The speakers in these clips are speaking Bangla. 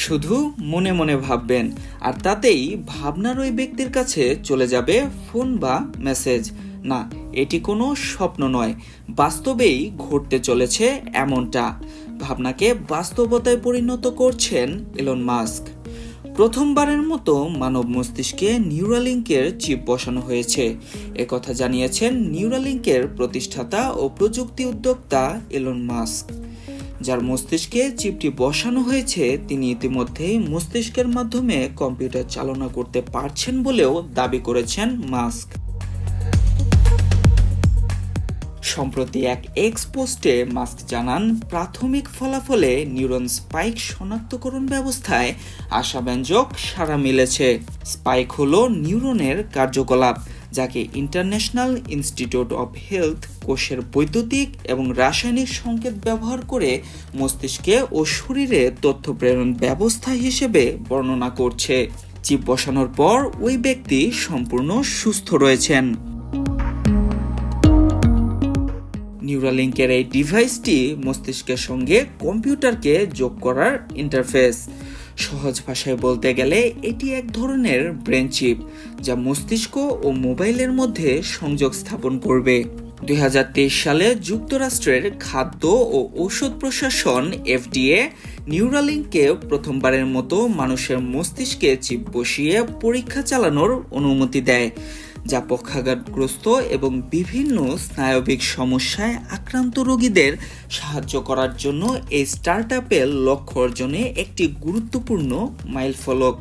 শুধু মনে মনে ভাববেন, আর তাতেই ভাবনার ওই ব্যক্তির কাছে চলে যাবে ফোন বা মেসেজ। না, এটি কোনো স্বপ্ন নয়, বাস্তবেই ঘটতে চলেছে এমনটা। ভাবনাকে বাস্তবতায় পরিণত করছেন এলন মাস্ক। প্রথমবারের মতো মানব মস্তিষ্কে নিউরালিঙ্কের চিপ বসানো হয়েছে, একথা জানিয়েছেন নিউরালিঙ্কের প্রতিষ্ঠাতা ও প্রযুক্তি উদ্যোক্তা এলন মাস্ক। যার মস্তিষ্কে চিপটি বসানো হয়েছে তিনি ইতিমধ্যেই মস্তিষ্কের মাধ্যমে কম্পিউটার চালনা করতে পারছেন বলেও দাবি করেছেন মাস্ক। সম্প্রতি এক এক্স পোস্টে মাস্ক জানান, প্রাথমিক ফলাফলে নিউরন স্পাইক শনাক্তকরণ ব্যবস্থায় আশাব্যঞ্জক সাড়া মিলেছে। স্পাইক হলো নিউরনের কার্যকলাপ, যাকে ইন্টারন্যাশনাল ইনস্টিটিউট অব হেলথ কোষের বৈদ্যুতিক এবং রাসায়নিক সংকেত ব্যবহার করে মস্তিষ্কে ও শরীরে তথ্য প্রেরণ ব্যবস্থা হিসেবে বর্ণনা করছে। চিপ বসানোর পর ওই ব্যক্তি সম্পূর্ণ সুস্থ রয়েছেন। নিউরালিঙ্কের এই ডিভাইসটি মস্তিষ্কের সঙ্গে কম্পিউটারকে যোগ করার ইন্টারফেস। সহজ ভাষায় বলতে গেলে এটি এক ধরনের ব্রেন চিপ, যা মস্তিষ্ক ও মোবাইলের মধ্যে সংযোগ স্থাপন করবে। 2023 সালে যুক্তরাষ্ট্রের খাদ্য ও ঔষধ প্রশাসন FDA নিউরালিঙ্ককে প্রথমবারের মতো মানুষের মস্তিষ্কে চিপ বসিয়ে পরীক্ষা চালানোর অনুমতি দেয়, যা পক্ষাঘাতগ্রস্ত এবং বিভিন্ন স্নায়বিক সমস্যায় আক্রান্ত রোগীদের সাহায্য করার জন্য এই স্টার্টআপের লক্ষ্য অর্জনে একটি গুরুত্বপূর্ণ মাইলফলক।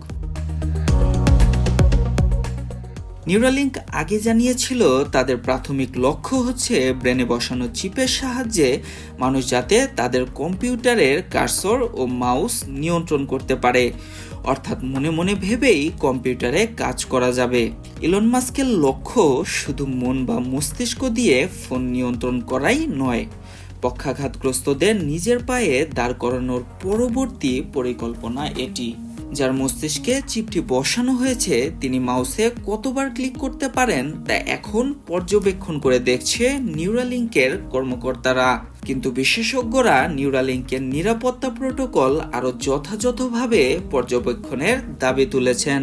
নিউরালিঙ্ক আগে জানিয়েছিল তাদের প্রাথমিক লক্ষ্য হচ্ছে ব্রেনে বসানো চিপের সাহায্যে মানুষ যাতে তাদের কম্পিউটারের কার্সর ও মাউস নিয়ন্ত্রণ করতে পারে, অর্থাৎ মনে মনে ভেবেই কম্পিউটারে কাজ করা যাবে। ইলন মাস্কের লক্ষ্য শুধু মন বা মস্তিষ্ক দিয়ে ফোন নিয়ন্ত্রণ করাই নয়, পক্ষাঘাতগ্রস্তদের নিজের পায়ে দাঁড় করানোর পরবর্তী পরিকল্পনা এটি। যার মস্তিষ্কে চিপটি বসানো হয়েছে তিনি মাউসে কতবার ক্লিক করতে পারেন তা এখন পর্যবেক্ষণ করে দেখছে নিউরালিঙ্কের কর্মকর্তারা। কিন্তু বিশেষজ্ঞরা নিউরালিঙ্কের নিরাপত্তা প্রোটোকল আরও যথাযথভাবে পর্যবেক্ষণের দাবি তুলেছেন।